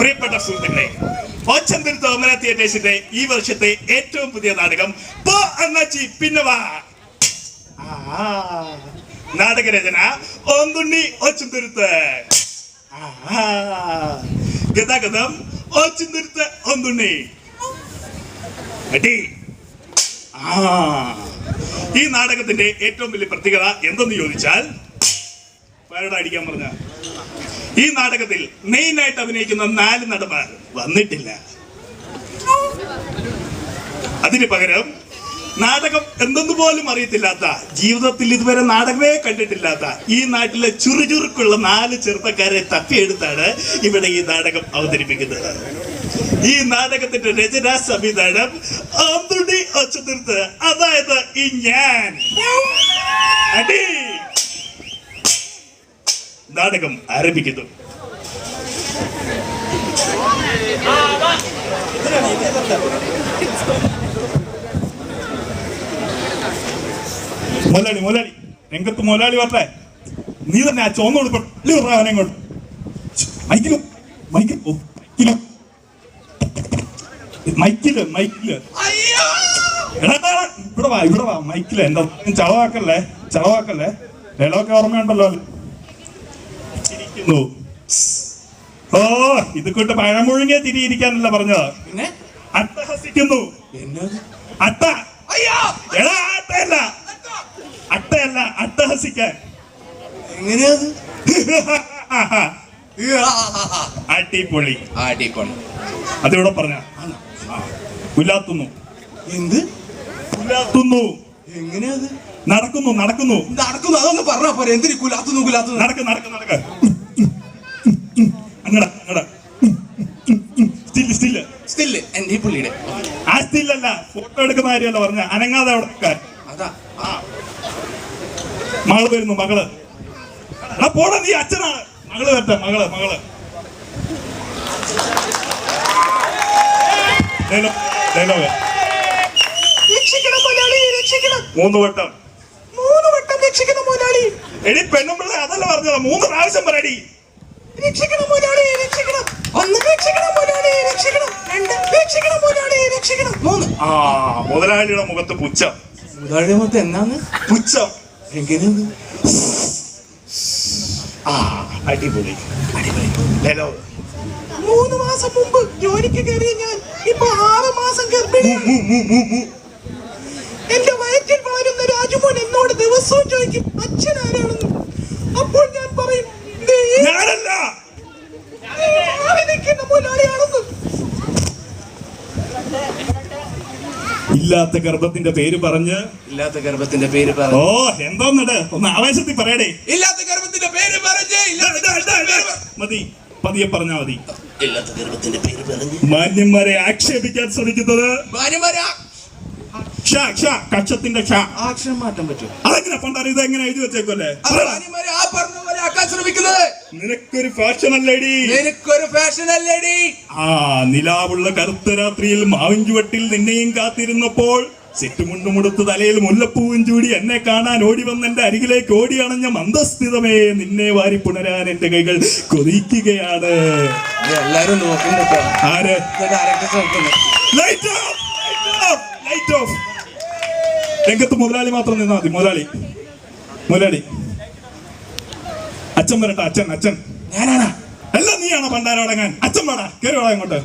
പ്രിയപ്പെട്ട സുഹൃത്തുക്കളെ, ഓച്ചന്തുരുത്ത് ഓമന തിയേറ്റേഴ്സിന്റെ ഈ വർഷത്തെ ഏറ്റവും പുതിയ നാടകം പോ അണ്ണാച്ചി പിന്നെ വാ. നാടകരചന ഓന്തുണ്ണി ഓച്ചന്തുരുത്ത്. ഗതാഗതം ഓച്ചന്തുരുത്ത് ഓന്തുണ്ണി. ഈ നാടകത്തിന്റെ ഏറ്റവും വലിയ പ്രത്യേകത എന്തെന്ന് ചോദിച്ചാൽ, പേരുടെ അടിക്കാൻ പറഞ്ഞ ഈ നാടകത്തിൽ മെയിനായിട്ട് അഭിനയിക്കുന്ന 4 നടന്മാർ വന്നിട്ടില്ല. അതിന് പകരം നാടകം എന്തെന്ന് പോലും അറിയത്തില്ലാത്ത, ജീവിതത്തിൽ ഇതുവരെ നാടകമേ കണ്ടിട്ടില്ലാത്ത ഈ നാട്ടിലെ ചുറുചുറുക്കുള്ള 4 ചെറുപ്പക്കാരെ തപ്പിയെടുത്താണ് ഇവിടെ ഈ നാടകം അവതരിപ്പിക്കുന്നത്. ഈ നാടകത്തിന്റെ രചനാ സംവിധാനം ഓന്തുണ്ണി ഓച്ചന്തുരുത്ത്, അതായത് ഈ ഞാൻ. അടി നാടകം ആരംഭിക്കുന്നു. മുതലാളി രംഗത്ത് മുതലാളി പറഞ്ഞേ, നീ തന്നെ ആ ചോന്ന കൊടുപ്പ ഇങ്ങോട്ട്. മൈക്കില് ഇവിടെ വാ മൈക്കില്. എന്താ ചളവാക്കല്ലേ ഡയലോഗ് ഓർമ്മയുണ്ടല്ലോ. ഓ, ഇത് കൊണ്ട് പഴമുഴുങ്ങിയ തിരിയിരിക്കാനല്ല പറഞ്ഞത്, പിന്നെ അട്ടഹസിക്കുന്നു. അട്ടയല്ല അട്ടഹസിക്കാൻ. എങ്ങനെയത്? അടിപൊളി. അതിവിടെ പറഞ്ഞ കുലാത്തുന്നു. എന്ത് കുലാത്തുന്നു? എങ്ങനെയത്? നടക്കുന്നു. അതൊന്ന് പറഞ്ഞാ പോരെ. എന്തിനു കുലാത്തുന്നു? നടക്ക അങ്ങട സ്റ്റില്ല്. എന്റെ പുള്ളിയുടെ ആ സ്റ്റില്ലല്ല, ഫോട്ടോ എടുക്കുന്ന കാര്യമല്ല പറഞ്ഞ, അനങ്ങാതെ അവിടെ നിൽക്കാൻ. മകള് വരുന്നു. മകള് പോടാ, നീ അച്ഛനാണ്. മകള് വരട്ടെ. മകള് ഡയലോഗ്. മൂന്ന് വട്ടം രക്ഷിക്കണം മുതലാളി. എടി പെണ്ണുമ്പിള്ള അതല്ല പറഞ്ഞത്, 3 പ്രാവശ്യം പറയടി. രക്ഷിക്കണം മുതലാളി, രക്ഷിക്കണം. 1 രക്ഷിക്കണം മുതലാളി, രക്ഷിക്കണം. 2 രക്ഷിക്കണം മുതലാളി, രക്ഷിക്കണം. 3. മുതലാളിയുടെ മുഖത്ത് പുച്ഛം. മുതലാളിയുടെ മുഖത്ത് എന്നാണ് പുച്ഛം? എങ്ങനെയാണ്? അടിപൊളി. ഡയലോഗ്. 3 മാസം മുമ്പ് ജോലിക്ക് കയറിയ ഞാൻ ഇപ്പൊ 6 മാസം ഗർഭിണി. എന്റെ വയറ്റിൽ വളരുന്ന രാജുമോൻ എന്നോട് ദിവസവും ചോദിക്കും അച്ഛൻ ആരാണെന്ന്. അപ്പോൾ ഞാൻ പറയും മുതലാളിയാണെന്ന്. ഇല്ലാത്ത ഗർഭത്തിന്റെ പേര് പറഞ്ഞ് ഓ എന്തോന്നിട്, ഒന്ന് ആവേശത്തിൽ പറയടേ. ഇല്ലാത്ത ഗർഭത്തിന്റെ പേര് പറഞ്ഞ് മതി, പതിയെ പറഞ്ഞാ മതി. ഇല്ലാത്ത ഗർഭത്തിന്റെ പേര് പറഞ്ഞ് മാന്യന്മാരെ ആക്ഷേപിക്കാൻ ശ്രമിക്കുന്നത് കക്ഷത്തിന്റെ അക്ഷരം മാറ്റാൻ പറ്റും. അതെങ്ങനെ പണ്ടാണ് ഇത് എങ്ങനെ എഴുതി വെച്ചേക്കല്ലേ? നിനക്കൊരു ഫാഷൻ അല്ലേടി. നിലാവുള്ള കറുത്ത രാത്രിയിൽ മാവിൻചുവട്ടിൽ നിന്നെയും കാത്തിരുന്നപ്പോൾ സെറ്റുമുണ്ടുമുടുത്ത് തലയിൽ മുല്ലപ്പൂവും ചൂടി എന്നെ കാണാൻ ഓടി വന്ന എന്റെ അരികിലേക്ക് ഓടി അണഞ്ഞ മന്ദസ്മിതമേ, നിന്നെ വാരി പുണരാൻ എന്റെ കൈകൾ കൊതിക്കുകയാണ്. എല്ലാരും നോക്കുന്നുണ്ട്. ആര്? Light of. രംഗത്ത് മുതലാളി മാത്രം നിന്നാ മതി. മുതലാളി അച്ഛൻ വരട്ടെ. അച്ഛൻ ഞാനാണ്. അല്ല, നീയാണോ പണ്ടാരം അടങ്ങാൻ? അച്ഛൻ വേടാ, കയറി വേടാ ഇങ്ങോട്ട്.